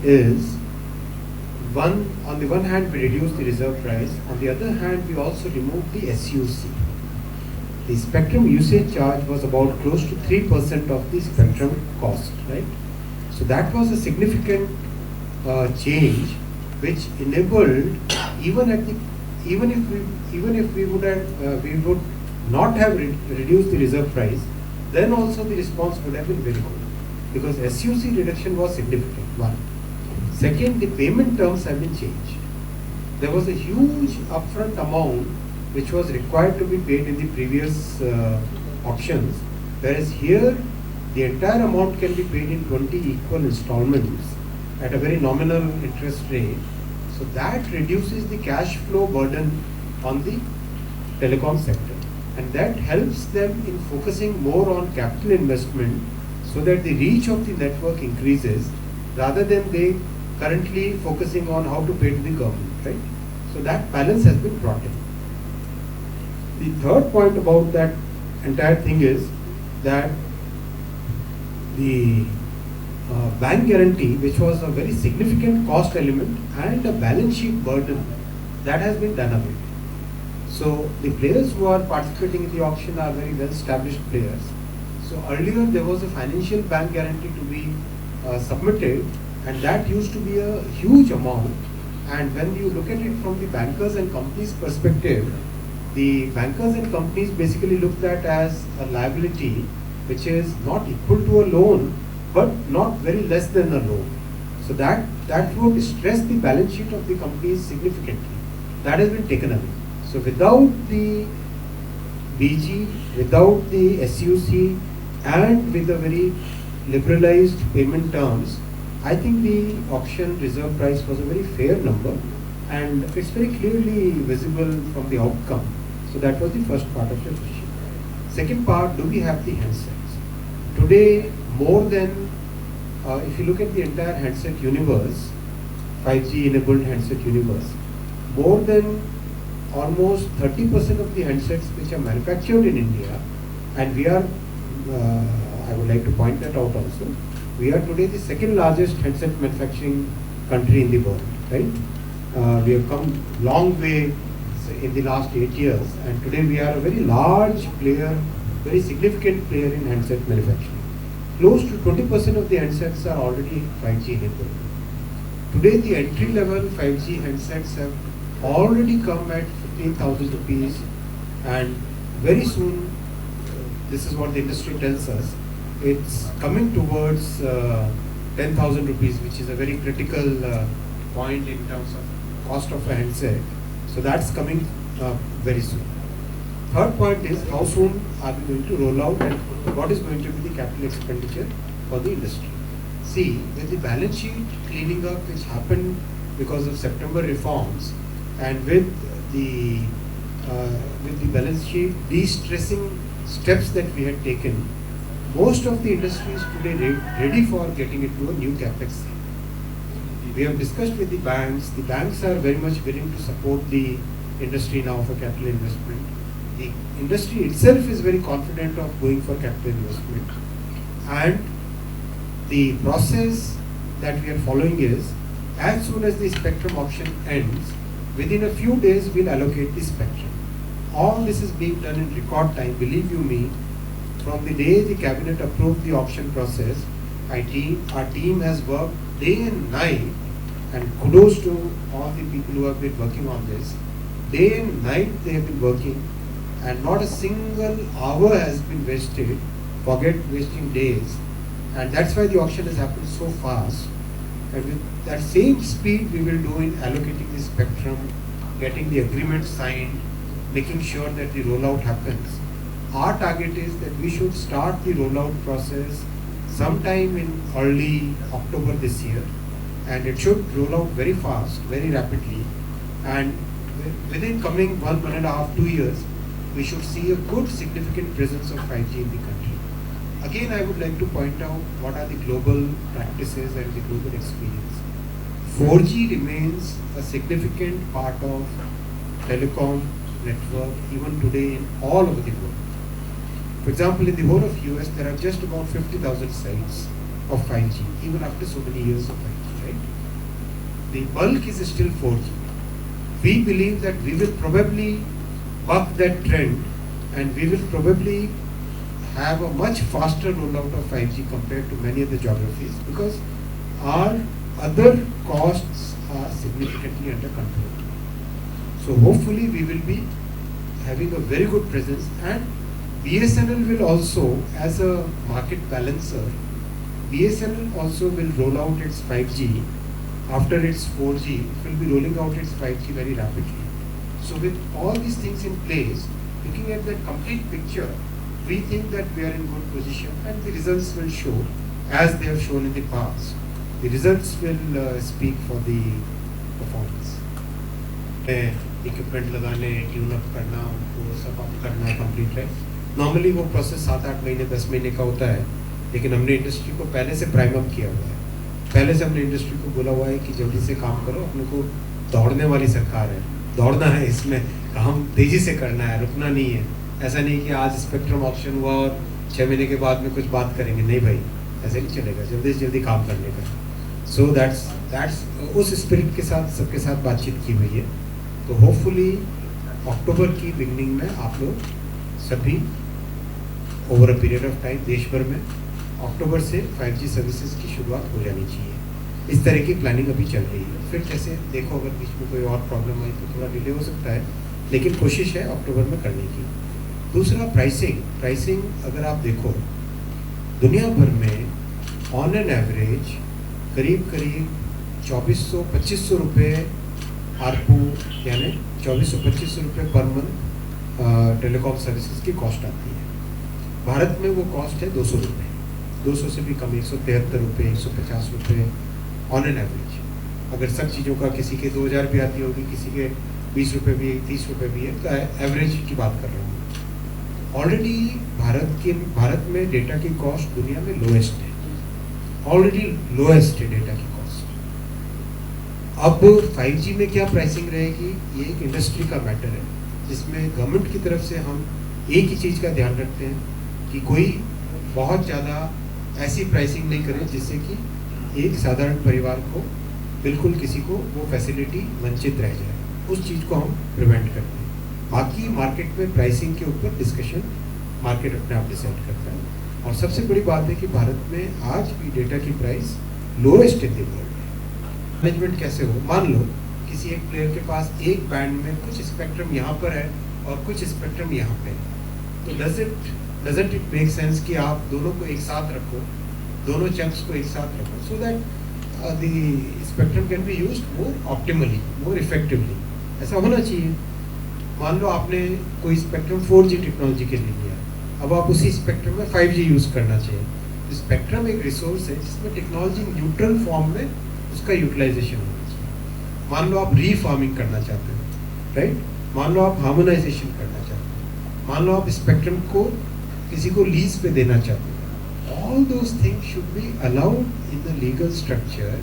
is, on the one hand we reduce the reserve price, on the other hand we also remove the SUC. The spectrum usage charge was about close to 3% of the spectrum cost, right? So that was a significant change, which enabled even if we would not have reduced the reserve price, then also the response would have been very good, because SUC reduction was significant. One. Second, the payment terms have been changed. There was a huge upfront amount which was required to be paid in the previous auctions, whereas here the entire amount can be paid in 20 equal installments at a very nominal interest rate. So that reduces the cash flow burden on the telecom sector, and that helps them in focusing more on capital investment so that the reach of the network increases rather than they currently focusing on how to pay to the government, right? So that balance has been brought in. The third point about that entire thing is that the bank guarantee, which was a very significant cost element and a balance sheet burden, that has been done away. So the players who are participating in the auction are very well established players. So earlier there was a financial bank guarantee to be submitted, and that used to be a huge amount. And when you look at it from the bankers and companies perspective, the bankers and companies basically looked at as a liability which is not equal to a loan, but not very less than a loan. So that would stress the balance sheet of the companies significantly. That has been taken away. So without the BG, without the SUC, and with the very liberalized payment terms, I think the auction reserve price was a very fair number, and it's very clearly visible from the outcome. So that was the first part of your question. Second part, do we have the handsets? Today, more than, if you look at the entire handset universe, 5G enabled handset universe, more than almost 30% of the handsets which are manufactured in India, and we are, I would like to point that out also, we are today the second largest handset manufacturing country in the world, right? We have come long way in the last 8 years, and today we are a very large player, very significant player in handset manufacturing. Close to 20% of the handsets are already 5G enabled. Today the entry level 5G handsets have already come at 15,000 rupees, and very soon, this is what the industry tells us, it's coming towards 10,000 rupees, which is a very critical point in terms of cost of a handset. So that's coming very soon. Third point is, how soon are we going to roll out, and what is going to be the capital expenditure for the industry? See, with the balance sheet cleaning up which happened because of September reforms, and with the balance sheet de-stressing steps that we had taken, most of the industry is today ready for getting into a new capex. We have discussed with the banks. The banks are very much willing to support the industry now for capital investment. The industry itself is very confident of going for capital investment, and the process that we are following is, as soon as the spectrum auction ends, within a few days we'll allocate the spectrum. All this is being done in record time, believe you me. From the day the cabinet approved the auction process, our team has worked day and night, and kudos to all the people who have been working on this. Day and night they have been working, and not a single hour has been wasted, forget wasting days, and that's why the auction has happened so fast. And with that same speed we will do in allocating the spectrum, getting the agreement signed, making sure that the rollout happens. Our target is that we should start the rollout process sometime in early October this year, and it should roll out very fast, very rapidly, and within coming 1.5, 2 years, we should see a good significant presence of 5G in the country. Again, I would like to point out what are the global practices and the global experience. 4G remains a significant part of telecom network even today in all over the world. For example, in the whole of US, there are just about 50,000 sites of 5G, even after so many years of 5G, right? the bulk is still 4G. We believe that we will probably buck that trend, and we will probably have a much faster rollout of 5G compared to many other geographies, because our other costs are significantly under control. So hopefully we will be having a very good presence, and BSNL will also, as a market balancer, BSNL also will roll out its 5G after its 4G. It will be rolling out its 5G very rapidly. So with all these things in place, looking at that complete picture, we think that we are in good position, and the results will show as they have shown in the past. The results will speak for the performance. Equipment लगाने, tune up करना, वो सब आप करना complete है. Normally वो process 7-8 महीने 10 महीने का होता है, लेकिन हमने इंडस्ट्री को पहले से प्राइम अप किया हुआ है. पहले से हमने इंडस्ट्री को बोला हुआ है कि जल्दी से काम करो, अपने को दौड़ने वाली सरकार है, दौड़ना है, इसमें काम तेज़ी से करना है, रुकना नहीं है. ऐसा नहीं कि आज स्पेक्ट्रम ऑप्शन हुआ और 6 महीने के बाद में कुछ बात करेंगे, नहीं भाई, ऐसे नहीं चलेगा, जल्दी से जल्दी काम करने का. सो दैट्स उस स्पिरिट के साथ सबके साथ बातचीत की हुई है. तो होपफुली अक्टूबर की बिगनिंग में आप लोग सभी over a period of time देश भर में अक्टूबर से 5G सर्विसेज की शुरुआत हो जानी चाहिए. इस तरह की प्लानिंग अभी चल रही है. फिर जैसे देखो, अगर बीच में कोई और प्रॉब्लम आई तो थोड़ा डिले हो सकता है, लेकिन कोशिश है अक्टूबर में करने की. दूसरा प्राइसिंग अगर आप देखो, दुनिया भर में ऑन एन एवरेज करीब 2400-2500 रुपये आरपू, यानी 2400-2500 रुपये पर मंथ टेलीकॉम सर्विसेज की कॉस्ट आती है. भारत में वो कॉस्ट है 200 रुपये, 200 से भी कम, 173 रुपये, 150 रुपये ऑन एन एवरेज. अगर सब चीज़ों का किसी के 2000 भी आती होगी, किसी के 20 रुपये भी, 30 रुपये भी है, तो एवरेज की बात कर रहा हूँ. ऑलरेडी भारत में डेटा की कॉस्ट दुनिया में लोएस्ट है, ऑलरेडी लोएस्ट है डेटा की कॉस्ट. अब 5G में क्या प्राइसिंग रहेगी, ये एक इंडस्ट्री का मैटर है, जिसमें गवर्नमेंट की तरफ से हम एक ही चीज़ का ध्यान रखते हैं कि कोई बहुत ज़्यादा ऐसी प्राइसिंग नहीं करे जिससे कि एक साधारण परिवार को, बिल्कुल किसी को वो फैसिलिटी वंचित रह जाए. उस चीज़ को हम प्रिवेंट करते हैं. बाकी मार्केट में प्राइसिंग के ऊपर डिस्कशन मार्केट अपने आप डिसाइड करता है. और सबसे बड़ी बात है कि भारत में आज भी डेटा की price lowest in the world. Management कैसे हो, मान लो किसी एक प्लेयर के पास एक बैंड में कुछ स्पेक्ट्रम यहाँ पर है और कुछ स्पेक्ट्रम यहाँ पे है, तो डजंट इट मेक सेंस कि आप दोनों को एक साथ रखो, दोनों चंक्स को एक साथ रखो, so that the spectrum can be used more optimally, more effectively. ऐसा होना चाहिए. मान लो आपने कोई स्पेक्ट्रम 4G टेक्नोलॉजी के लिए लिया, अब आप उसी स्पेक्ट्रम में 5G यूज़ करना चाहिए. स्पेक्ट्रम एक रिसोर्स है जिसमें टेक्नोलॉजी न्यूट्रल फॉर्म में उसका यूटिलाइजेशन होना चाहिए. मान लो आप रीफार्मिंग करना चाहते हैं, राइट. मान लो आप हार्मोनाइजेशन करना चाहते हैं. मान लो आप स्पेक्ट्रम को किसी को लीज पे देना चाहते हैं. All those things should be allowed in the legal structure.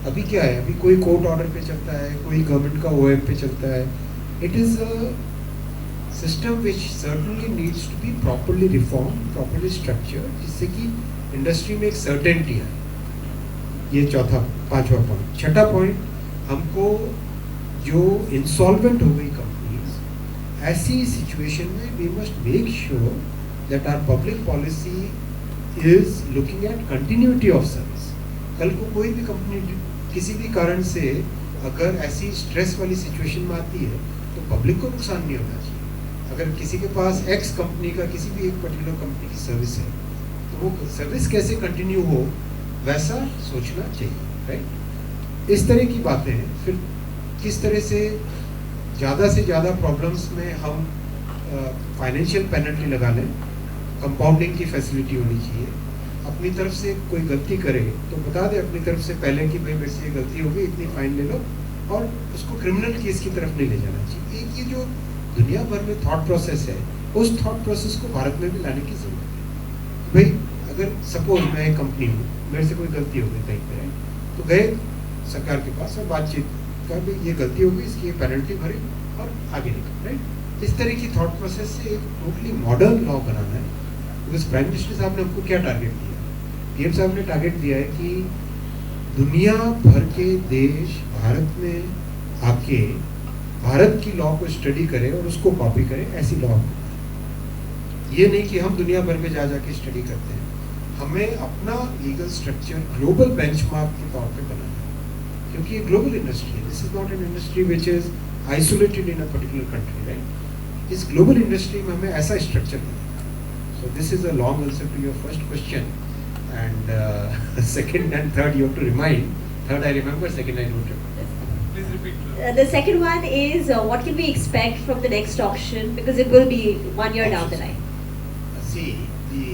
अभी क्या है, अभी कोई कोर्ट ऑर्डर पे चलता है, कोई गवर्नमेंट का OM पे चलता है. It is a system which certainly needs to be properly reform, properly structure, जिससे कि इंडस्ट्री में एक सर्टेनिटी है. ये पांचवा पॉइंट. छठा पॉइंट, हमको जो इंसॉल्वेंट हो गई कंपनीज, ऐसी सिचुएशन में we must make sure that our public policy is looking at continuity of service. कल को कोई भी कंपनी किसी भी कारण से अगर ऐसी स्ट्रेस वाली सिचुएशन में आती है तो पब्लिक को नुकसान नहीं होना चाहिए. अगर किसी के पास X कंपनी का किसी भी एक पर्टिकुलर कंपनी की सर्विस है, तो वो सर्विस कैसे कंटिन्यू हो वैसा सोचना चाहिए, राइट. इस तरह की बातें हैं. फिर किस तरह से ज़्यादा प्रॉब्लम्स में हम फाइनेंशियल पेनल्टी लगा लें, कंपाउंडिंग की फैसिलिटी होनी चाहिए. अपनी तरफ से कोई गलती करे तो बता दे अपनी तरफ से पहले कि भाई मेरे से ये गलती हो गई, इतनी फाइन ले लो, और उसको क्रिमिनल केस की तरफ नहीं ले जाना चाहिए. एक ये जो दुनिया भर में थॉट प्रोसेस है, उस थॉट प्रोसेस को भारत में भी लाने की जरूरत है. भाई अगर सपोज मैं एक कंपनी हूँ, मेरे से कोई गलती हो गई कहीं पे, तो गए सरकार के पास और बातचीत कर, भाई ये गलती हो गई, इसकी पेनल्टी भरी और आगे निकल, राइट. इस तरह की थॉट प्रोसेस से एक टोटली मॉडर्न लॉ बनाना है. बिकॉज प्राइम मिनिस्टर साहब ने हमको क्या टारगेट दिया, PM साहब ने टारगेट दिया है कि दुनिया भर के देश भारत में आके भारत की लॉ को स्टडी करें और उसको कॉपी करें, ऐसी लॉ। ये नहीं कि हम दुनिया भर में जा जाके स्टडी करते हैं, हमें अपना लीगल स्ट्रक्चर ग्लोबल बेंचमार्क के तौर पे बनाना है, क्योंकि ये ग्लोबल इंडस्ट्री है। This is not an industry which is isolated in a particular country, right. इस ग्लोबल इंडस्ट्री में हमें ऐसा स्ट्रक्चर बनाना। So this is a long answer to your first question, and second and third you have to remind. Third I remember, second I don't remember. Please repeat. The second one is what can we expect from the next auction, because it will be 1 year down the line. See, the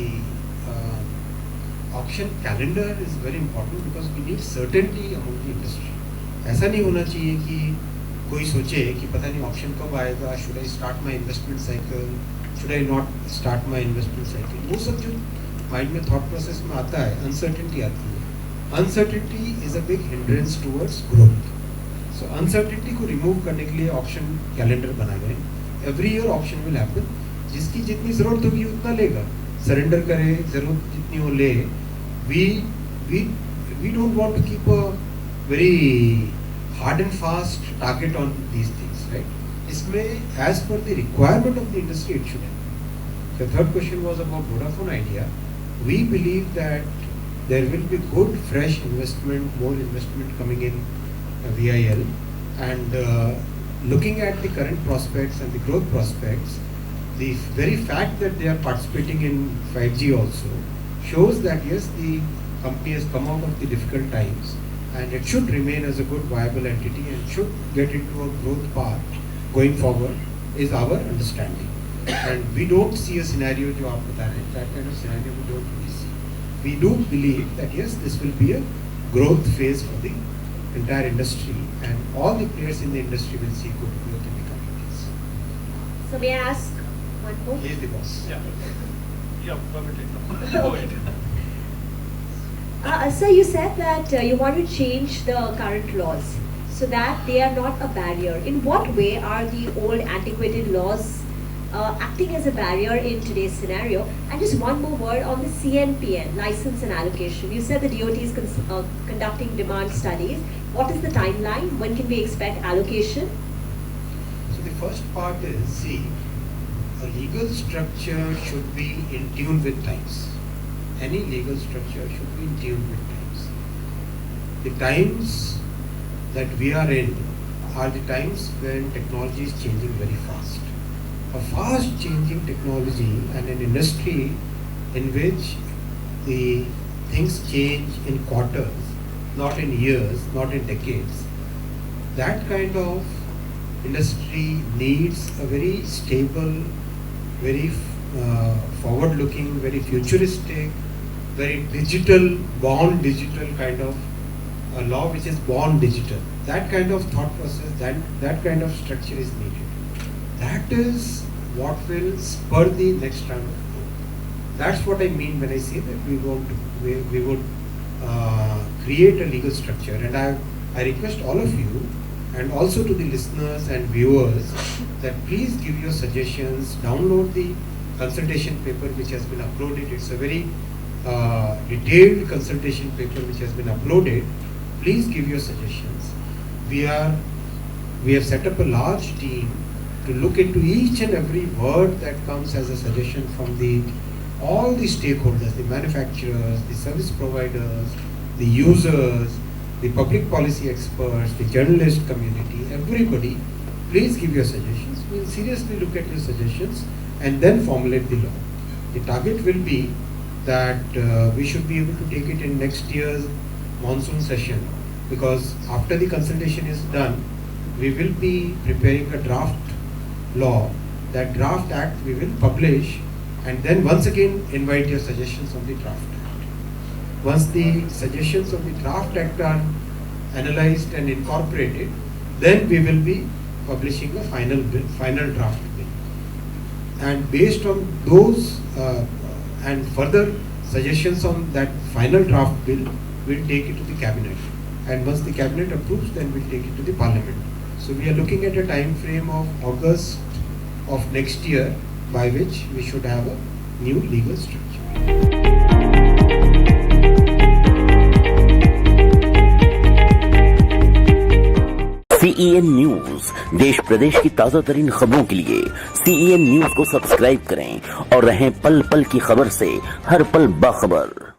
auction calendar is very important because we need certainty among the industry. ऐसा नहीं होना चाहिए कि कोई सोचे कि पता नहीं ऑप्शन कब आएगा, should I start my investment cycle, should I not start my investment cycle. वो सब जो माइंड में थॉट प्रोसेस में आता है, अनसर्टेनिटी आती है. Uncertainty is a big hindrance towards growth. So uncertainty को रिमूव करने के लिए ऑप्शन कैलेंडर बनाए गए. Every year option will happen. जिसकी जितनी ज़रूरत होगी उतना लेगा, सरेंडर करे, ज़रूरत जितनी हो ले. We don't want to keep a very hard and fast target on these things, right. इसमें as per the requirement of the industry it should happen. The third question was about Vodafone Idea. We believe that there will be good fresh investment, more investment coming in VIL, and looking at the current prospects and the growth prospects, the very fact that they are participating in 5G also shows that yes, the company has come out of the difficult times and it should remain as a good viable entity and should get into a growth path going forward is our understanding. And we don't see a scenario जो आप बता रहे हैं, that kind of scenario we don't really see. We do believe that yes, this will be a growth phase for the entire industry, and all the players in the industry will see good growth in the coming years. So may I ask one more? He is the boss. Yeah, permitted. Go ahead. Sir, you said that you want to change the current laws so that they are not a barrier. In what way are the old antiquated laws acting as a barrier in today's scenario? And just one more word on the CNPN, license and allocation. You said the DOT is conducting demand studies. What is the timeline? When can we expect allocation? So the first part is, see, a legal structure should be in tune with times. Any legal structure should be in tune with times. The times that we are in are the times when technology is changing very fast. A fast changing technology and an industry in which the things change in quarters, not in years, not in decades. That kind of industry needs a very stable, very forward looking, very futuristic, very digital, born digital kind of a law which is born digital. That kind of thought process, that kind of structure is needed. That is what will spur the next round of growth. That's what I mean when I say that we would create a legal structure. And I request all of you and also to the listeners and viewers that please give your suggestions, download the consultation paper which has been uploaded. It's a very detailed consultation paper which has been uploaded. Please give your suggestions. We have set up a large team to look into each and every word that comes as a suggestion from all the stakeholders, the manufacturers, the service providers, the users, the public policy experts, the journalist community, everybody. Please give your suggestions. We will seriously look at your suggestions and then formulate the law. The target will be that we should be able to take it in next year's monsoon session, because after the consultation is done, we will be preparing a draft law. That draft act we will publish, and then once again invite your suggestions on the draft act. Once the suggestions of the draft act are analyzed and incorporated, then we will be publishing a final draft bill. And based on those and further suggestions on that final draft bill, we'll take it to the cabinet. And once the cabinet approves, then we'll take it to the parliament. So we are looking at a time frame of August of next year by which we should have a new legal structure. CEN news, देश प्रदेश की ताजा तरीन खबरों के लिए CEN news को subscribe करें और रहें पल पल की खबर से हर पल बाखबर।